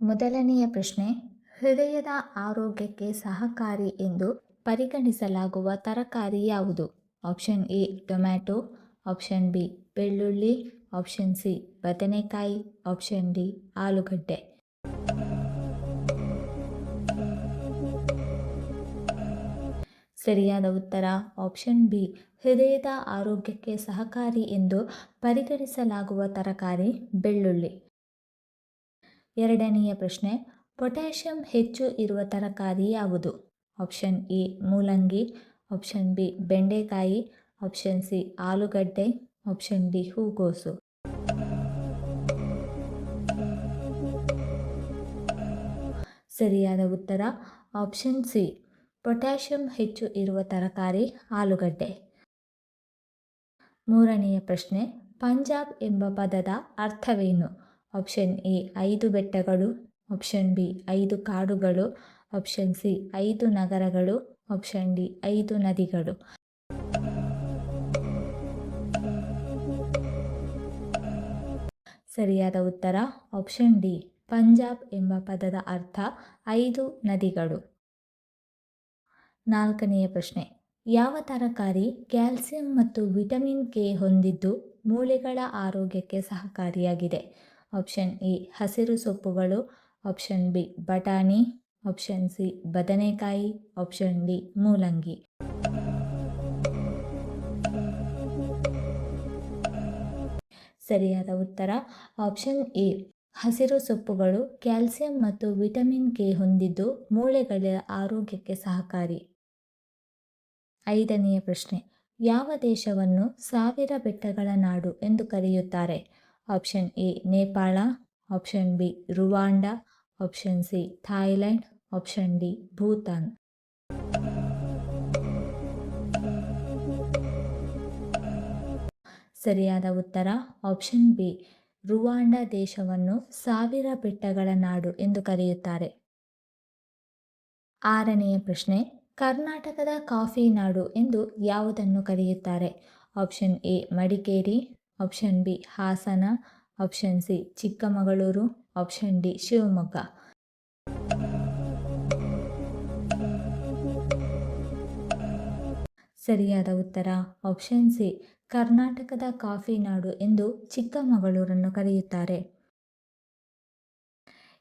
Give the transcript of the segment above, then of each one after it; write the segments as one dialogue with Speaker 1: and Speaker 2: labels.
Speaker 1: ಮೊದಲನೆಯ ಪ್ರಶ್ನೆ, ಹೃದಯದ ಆರೋಗ್ಯಕ್ಕೆ ಸಹಕಾರಿ ಎಂದು ಪರಿಗಣಿಸಲಾಗುವ ತರಕಾರಿ ಯಾವುದು? Option A tomato, option B ಬೆಳ್ಳುಳ್ಳಿ, ಆಪ್ಷನ್ ಸಿ ಬದನೆಕಾಯಿ, ಆಪ್ಷನ್ ಡಿ ಆಲೂಗಡ್ಡೆ. ಸರಿಯಾದ ಉತ್ತರ ಆಪ್ಷನ್ ಬಿ. ಹೃದಯದ ಆರೋಗ್ಯಕ್ಕೆ ಸಹಕಾರಿ ಎಂದು ಪರಿಗಣಿಸಲಾಗುವ ತರಕಾರಿ ಬೆಳ್ಳುಳ್ಳಿ. ಎರಡನೆಯ ಪ್ರಶ್ನೆ, ಪೊಟ್ಯಾಷಿಯಂ ಹೆಚ್ಚು ಇರುವ ತರಕಾರಿ ಯಾವುದು? ಆಪ್ಷನ್ ಎ ಮೂಲಂಗಿ, ಆಪ್ಷನ್ ಬಿ ಬೆಂಡೆಕಾಯಿ, ಆಪ್ಷನ್ ಸಿ ಆಲೂಗಡ್ಡೆ, ಆಪ್ಷನ್ ಡಿ ಹೂಕೋಸು. ಸರಿಯಾದ ಉತ್ತರ ಆಪ್ಷನ್ ಸಿ. ಪೊಟ್ಯಾಷಿಯಂ ಹೆಚ್ಚು ಇರುವ ತರಕಾರಿ ಆಲೂಗಡ್ಡೆ. ಮೂರನೆಯ ಪ್ರಶ್ನೆ, ಪಂಜಾಬ್ ಎಂಬ ಪದದ ಅರ್ಥವೇನು? ಆಪ್ಷನ್ ಎ 5 ಬೆಟ್ಟಗಳು, ಆಪ್ಷನ್ ಬಿ 5 ಕಾಡುಗಳು, ಆಪ್ಷನ್ ಸಿ 5 ನಗರಗಳು, ಆಪ್ಷನ್ ಡಿ 5 ನದಿಗಳು. ಸರಿಯಾದ ಉತ್ತರ ಆಪ್ಷನ್ ಡಿ. ಪಂಜಾಬ್ ಎಂಬ ಪದದ ಅರ್ಥ 5 ನದಿಗಳು. ನಾಲ್ಕನೆಯ ಪ್ರಶ್ನೆ, ಯಾವ ತರಕಾರಿ ಕ್ಯಾಲ್ಸಿಯಂ ಮತ್ತು ವಿಟಮಿನ್ ಕೆ ಹೊಂದಿದ್ದು ಮೂಳೆಗಳ ಆರೋಗ್ಯಕ್ಕೆ ಸಹಕಾರಿಯಾಗಿದೆ? ಆಪ್ಷನ್ ಎ ಹಸಿರು ಸೊಪ್ಪುಗಳು, ಆಪ್ಷನ್ ಬಿ ಬಟಾಣಿ, ಆಪ್ಷನ್ ಸಿ ಬದನೆಕಾಯಿ, ಆಪ್ಷನ್ ಡಿ ಮೂಲಂಗಿ. ಸರಿಯಾದ ಉತ್ತರ ಆಪ್ಷನ್ ಎ. ಹಸಿರು ಸೊಪ್ಪುಗಳು ಕ್ಯಾಲ್ಸಿಯಂ ಮತ್ತು ವಿಟಮಿನ್ ಕೆ ಹೊಂದಿದ್ದು ಮೂಳೆಗಳ ಆರೋಗ್ಯಕ್ಕೆ ಸಹಕಾರಿ. ಐದನೆಯ ಪ್ರಶ್ನೆ, ಯಾವ ದೇಶವನ್ನು 1000 ಬೆಟ್ಟಗಳ ನಾಡು ಎಂದು ಕರೆಯುತ್ತಾರೆ? Option A Nepal, option B Rwanda, option C Thailand, option D Bhutan. ಸರಿಯಾದ ಉತ್ತರ ಆಪ್ಷನ್ ಬಿ. ರುವಾಂಡಾ ದೇಶವನ್ನು 1000 ಬೆಟ್ಟಗಳ ನಾಡು ಎಂದು ಕರೆಯುತ್ತಾರೆ. ಆರನೆಯ ಪ್ರಶ್ನೆ, ಕರ್ನಾಟಕದ ಕಾಫಿ ನಾಡು ಎಂದು ಯಾವುದನ್ನು ಕರೆಯುತ್ತಾರೆ? Option A Madikeri, option B Hassan, option C Chikkamagaluru, option D Shivamogga. ಸರಿಯಾದ ಉತ್ತರ ಆಪ್ಷನ್ ಸಿ. ಕರ್ನಾಟಕದ ಕಾಫಿ ನಾಡು ಎಂದು ಚಿಕ್ಕಮಗಳೂರನ್ನು ಕರೆಯುತ್ತಾರೆ.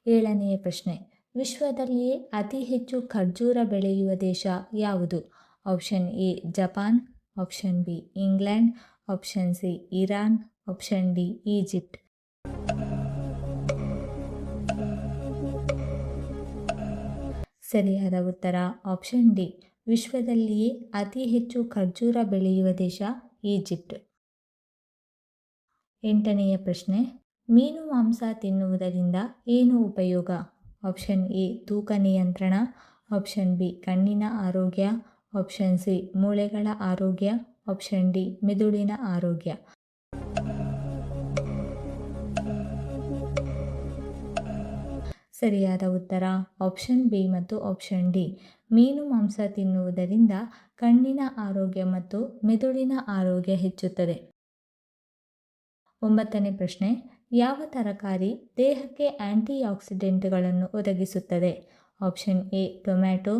Speaker 1: ಏಳನೆಯ ಪ್ರಶ್ನೆ, ವಿಶ್ವದಲ್ಲಿಯೇ ಅತಿ ಹೆಚ್ಚು ಖರ್ಜೂರ ಬೆಳೆಯುವ ದೇಶ ಯಾವುದು? Option A Japan, option B England, option C Iran, option D Egypt. ಸರಿಯಾದ ಉತ್ತರ ಆಪ್ಷನ್ ಡಿ. ವಿಶ್ವದಲ್ಲಿಯೇ ಅತಿ ಹೆಚ್ಚು ಖರ್ಜೂರ ಬೆಳೆಯುವ ದೇಶ ಈಜಿಪ್ಟ್. ಎಂಟನೆಯ ಪ್ರಶ್ನೆ, ಮೀನು ಮಾಂಸ ತಿನ್ನುವುದರಿಂದ ಏನು ಉಪಯೋಗ? ಆಪ್ಷನ್ ಎ ತೂಕ ನಿಯಂತ್ರಣ, ಆಪ್ಷನ್ ಬಿ ಕಣ್ಣಿನ ಆರೋಗ್ಯ, ಆಪ್ಷನ್ ಸಿ ಮೂಳೆಗಳ ಆರೋಗ್ಯ, ಆಪ್ಷನ್ ಡಿ ಮೆದುಳಿನ ಆರೋಗ್ಯ. ಸರಿಯಾದ ಉತ್ತರ ಆಪ್ಷನ್ ಬಿ ಮತ್ತು ಆಪ್ಷನ್ ಡಿ. ಮೀನು ಮಾಂಸ ತಿನ್ನುವುದರಿಂದ ಕಣ್ಣಿನ ಆರೋಗ್ಯ ಮತ್ತು ಮೆದುಳಿನ ಆರೋಗ್ಯ ಹೆಚ್ಚುತ್ತದೆ. ಒಂಬತ್ತನೇ ಪ್ರಶ್ನೆ, ಯಾವ ತರಕಾರಿ ದೇಹಕ್ಕೆ ಆಂಟಿಆಕ್ಸಿಡೆಂಟ್ಗಳನ್ನು ಒದಗಿಸುತ್ತದೆ? Option A tomato,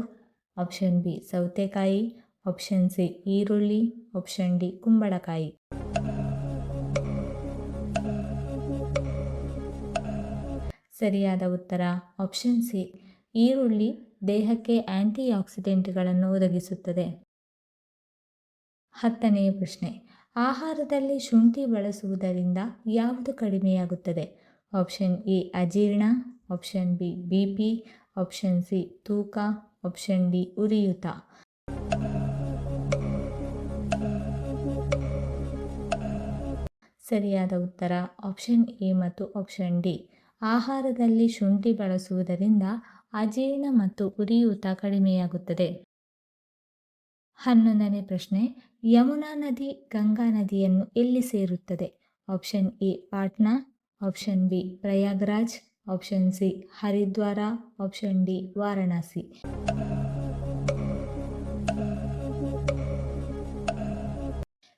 Speaker 1: option B ಸೌತೆಕಾಯಿ, ಆಪ್ಷನ್ ಸಿ ಈರುಳ್ಳಿ, ಆಪ್ಷನ್ ಡಿ ಕುಂಬಳಕಾಯಿ. ಸರಿಯಾದ ಉತ್ತರ ಆಪ್ಷನ್ ಸಿ. ಈರುಳ್ಳಿ ದೇಹಕ್ಕೆ ಆಂಟಿಆಕ್ಸಿಡೆಂಟ್ಗಳನ್ನು ಒದಗಿಸುತ್ತದೆ. ಹತ್ತನೆಯ ಪ್ರಶ್ನೆ, ಆಹಾರದಲ್ಲಿ ಶುಂಠಿ ಬಳಸುವುದರಿಂದ ಯಾವುದು ಕಡಿಮೆಯಾಗುತ್ತದೆ? ಆಪ್ಷನ್ ಎ ಅಜೀರ್ಣ, option B BP, option C ತೂಕ, ಆಪ್ಷನ್ ಡಿ ಉರಿಯೂತ. ಸರಿಯಾದ ಉತ್ತರ ಆಪ್ಷನ್ ಎ ಮತ್ತು ಆಪ್ಷನ್ ಡಿ. ಆಹಾರದಲ್ಲಿ ಶುಂಠಿ ಬಳಸುವುದರಿಂದ ಅಜೀರ್ಣ ಮತ್ತು ಉರಿಯೂತ ಕಡಿಮೆಯಾಗುತ್ತದೆ. 11ನೇ ಪ್ರಶ್ನೆ, ಯಮುನಾ ನದಿ ಗಂಗಾ ನದಿಯನ್ನು ಎಲ್ಲಿ ಸೇರುತ್ತದೆ? Option A Patna, option B Prayagraj, option C Haridwar, option D Varanasi.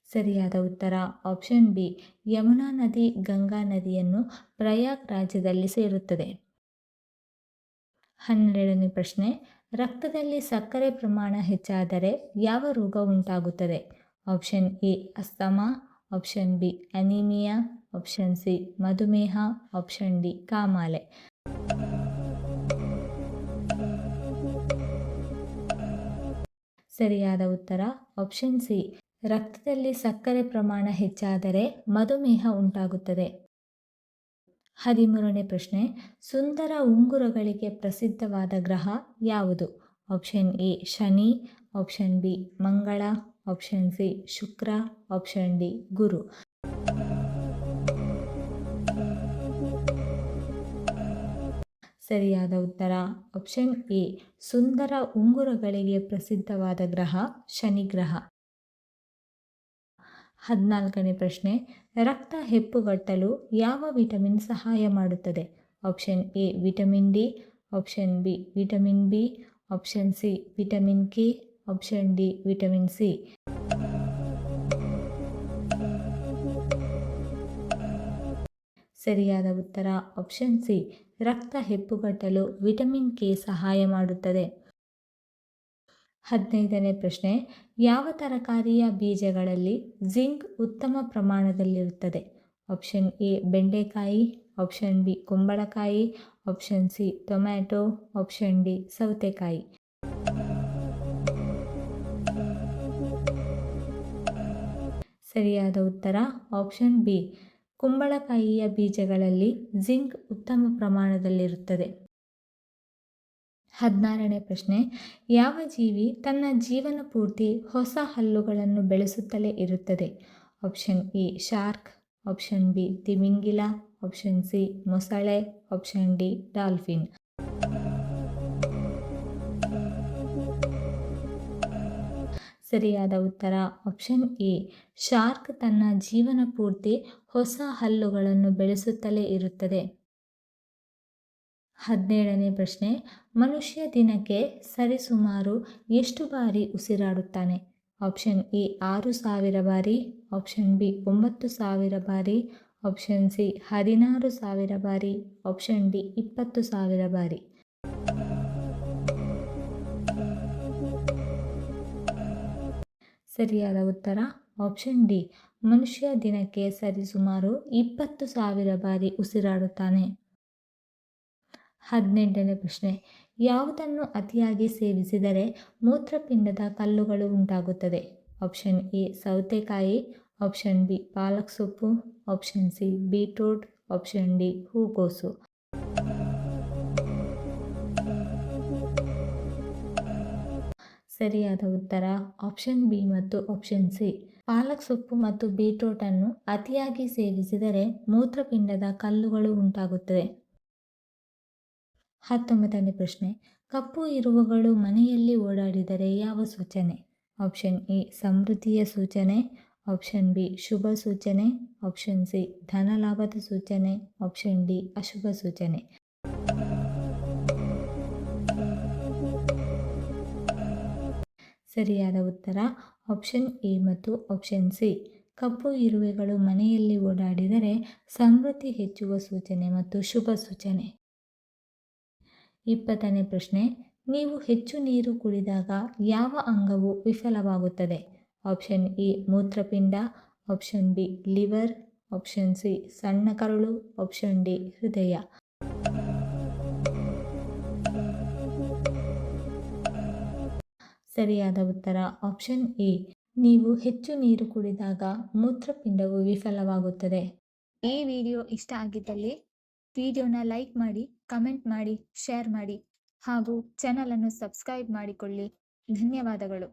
Speaker 1: ಸರಿಯಾದ ಉತ್ತರ ಆಪ್ಷನ್ ಬಿ. ಯಮುನಾ ನದಿ ಗಂಗಾ ನದಿಯನ್ನು ಪ್ರಯಾಗ್ ರಾಜ್ಯದಲ್ಲಿ ಸೇರುತ್ತದೆ. 12ನೇ ಪ್ರಶ್ನೆ, ರಕ್ತದಲ್ಲಿ ಸಕ್ಕರೆ ಪ್ರಮಾಣ ಹೆಚ್ಚಾದರೆ ಯಾವ ರೋಗ ಉಂಟಾಗುತ್ತದೆ? Option A asthma, option B anaemia, option C ಮಧುಮೇಹ, ಆಪ್ಷನ್ ಡಿ ಕಾಮಾಲೆ. ಸರಿಯಾದ ಉತ್ತರ ಆಪ್ಷನ್ ಸಿ, ರಕ್ತದಲ್ಲಿ ಸಕ್ಕರೆ ಪ್ರಮಾಣ ಹೆಚ್ಚಾದರೆ ಮಧುಮೇಹ ಉಂಟಾಗುತ್ತದೆ. 13ನೇ ಪ್ರಶ್ನೆ, ಸುಂದರ ಉಂಗುರಗಳಿಗೆ ಪ್ರಸಿದ್ಧವಾದ ಗ್ರಹ ಯಾವುದು? Option A Shani, option B ಮಂಗಳ, ಆಪ್ಷನ್ ಸಿ ಶುಕ್ರ, ಆಪ್ಷನ್ ಡಿ ಗುರು. ಸರಿಯಾದ ಉತ್ತರ ಆಪ್ಷನ್ ಎ, ಸುಂದರ ಉಂಗುರಗಳಿಗೆ ಪ್ರಸಿದ್ಧವಾದ ಗ್ರಹ ಶನಿ ಗ್ರಹ. 14ನೇ ಪ್ರಶ್ನೆ, ರಕ್ತ ಹೆಪ್ಪುಗಟ್ಟಲು ಯಾವ ವಿಟಮಿನ್ ಸಹಾಯ ಮಾಡುತ್ತದೆ? Option A vitamin D, option B vitamin B, option C vitamin K, option D vitamin C. ಸರಿಯಾದ ಉತ್ತರ ಆಪ್ಷನ್ ಸಿ, ರಕ್ತ ಹೆಪ್ಪುಗಟ್ಟಲು ವಿಟಮಿನ್ ಕೆ ಸಹಾಯ ಮಾಡುತ್ತದೆ. 15ನೇ ಪ್ರಶ್ನೆ, ಯಾವ ತರಕಾರಿಯ ಬೀಜಗಳಲ್ಲಿ ಜಿಂಕ್ ಉತ್ತಮ ಪ್ರಮಾಣದಲ್ಲಿರುತ್ತದೆ? ಆಪ್ಷನ್ ಎ ಬೆಂಡೆಕಾಯಿ, ಆಪ್ಷನ್ ಬಿ ಕುಂಬಳಕಾಯಿ, option C tomato, option D ಸೌತೆಕಾಯಿ. ಸರಿಯಾದ ಉತ್ತರ ಆಪ್ಷನ್ ಬಿ, ಕುಂಬಳಕಾಯಿಯ ಬೀಜಗಳಲ್ಲಿ ಜಿಂಕ್ ಉತ್ತಮ ಪ್ರಮಾಣದಲ್ಲಿರುತ್ತದೆ. 16ನೇ ಪ್ರಶ್ನೆ, ಯಾವ ಜೀವಿ ತನ್ನ ಜೀವನ ಪೂರ್ತಿ ಹೊಸ ಹಲ್ಲುಗಳನ್ನು ಬೆಳೆಸುತ್ತಲೇ ಇರುತ್ತದೆ? Option A shark, option B ತಿಮಿಂಗಿಲ, ಆಪ್ಷನ್ ಸಿ ಮೊಸಳೆ, ಆಪ್ಷನ್ ಡಿ ಡಾಲ್ಫಿನ್. ಸರಿಯಾದ ಉತ್ತರ ಆಪ್ಷನ್ ಎ, ಶಾರ್ಕ್ ತನ್ನ ಜೀವನ ಪೂರ್ತಿ ಹೊಸ ಹಲ್ಲುಗಳನ್ನು ಬೆಳೆಸುತ್ತಲೇ ಇರುತ್ತದೆ. 17ನೇ ಪ್ರಶ್ನೆ, ಮನುಷ್ಯ ದಿನಕ್ಕೆ ಸರಿಸುಮಾರು ಎಷ್ಟು ಬಾರಿ ಉಸಿರಾಡುತ್ತಾನೆ? ಆಪ್ಷನ್ ಎ 6,000 ಬಾರಿ, ಆಪ್ಷನ್ ಬಿ 9,000 ಬಾರಿ, ಆಪ್ಷನ್ ಸಿ 16,000 ಬಾರಿ, ಆಪ್ಷನ್ ಡಿ 20,000 ಬಾರಿ. ಸರಿಯಾದ ಉತ್ತರ ಆಪ್ಷನ್ ಡಿ, ಮನುಷ್ಯ ದಿನಕ್ಕೆ ಸರಿಸುಮಾರು 20,000 ಬಾರಿ ಉಸಿರಾಡುತ್ತಾನೆ. 18ನೇ ಪ್ರಶ್ನೆ, ಯಾವುದನ್ನು ಅತಿಯಾಗಿ ಸೇವಿಸಿದರೆ ಮೂತ್ರಪಿಂಡದ ಕಲ್ಲುಗಳು ಉಂಟಾಗುತ್ತದೆ? ಆಪ್ಷನ್ ಎ ಸೌತೆಕಾಯಿ, ಆಪ್ಷನ್ ಬಿ ಪಾಲಕ್ ಸೊಪ್ಪು, option C beetroot, option D ಹೂಕೋಸು. ಸರಿಯಾದ ಉತ್ತರ ಆಪ್ಷನ್ ಬಿ ಮತ್ತು ಆಪ್ಷನ್ ಸಿ. ಪಾಲಕ್ ಸೊಪ್ಪು ಮತ್ತು ಬೀಟ್ರೂಟ್ ಅನ್ನು ಅತಿಯಾಗಿ ಸೇವಿಸಿದರೆ ಮೂತ್ರಪಿಂಡದ ಕಲ್ಲುಗಳು ಉಂಟಾಗುತ್ತದೆ. 19ನೇ ಪ್ರಶ್ನೆ, ಕಪ್ಪು ಇರುವೆಗಳು ಮನೆಯಲ್ಲಿ ಓಡಾಡಿದರೆ ಯಾವ ಸೂಚನೆ? ಆಪ್ಷನ್ ಎ ಸಮೃದ್ಧಿಯ ಸೂಚನೆ, ಆಪ್ಷನ್ ಬಿ ಶುಭ ಸೂಚನೆ, ಆಪ್ಷನ್ ಸಿ ಧನಲಾಭದ ಸೂಚನೆ, ಆಪ್ಷನ್ ಡಿ ಅಶುಭ ಸೂಚನೆ. ಸರಿಯಾದ ಉತ್ತರ ಆಪ್ಷನ್ ಎ ಮತ್ತು ಆಪ್ಷನ್ ಸಿ. ಕಪ್ಪು ಇರುವೆಗಳು ಮನೆಯಲ್ಲಿ ಓಡಾಡಿದರೆ ಸಮೃದ್ಧಿ ಹೆಚ್ಚುವ ಸೂಚನೆ ಮತ್ತು ಶುಭ ಸೂಚನೆ. 20ನೇ ಪ್ರಶ್ನೆ, ನೀವು ಹೆಚ್ಚು ನೀರು ಕುಡಿದಾಗ ಯಾವ ಅಂಗವು ವಿಫಲವಾಗುತ್ತದೆ? ಆಪ್ಷನ್ ಎ ಮೂತ್ರಪಿಂಡ, option B liver, option C ಸಣ್ಣ ಕರುಳು, ಆಪ್ಷನ್ ಡಿ ಹೃದಯ. ಸರಿಯಾದ ಉತ್ತರ ಆಪ್ಷನ್ ಎ, ನೀವು ಹೆಚ್ಚು ನೀರು ಕುಡಿದಾಗ ಮೂತ್ರಪಿಂಡವು ವಿಫಲವಾಗುತ್ತದೆ. ಈ ವಿಡಿಯೋ ಇಷ್ಟ ಆಗಿದ್ದಲ್ಲಿ ವಿಡಿಯೋನ ಲೈಕ್ ಮಾಡಿ, ಕಮೆಂಟ್ ಮಾಡಿ, ಶೇರ್ ಮಾಡಿ ಹಾಗೂ ಚಾನಲನ್ನು ಸಬ್ಸ್ಕ್ರೈಬ್ ಮಾಡಿಕೊಳ್ಳಿ. ಧನ್ಯವಾದಗಳು.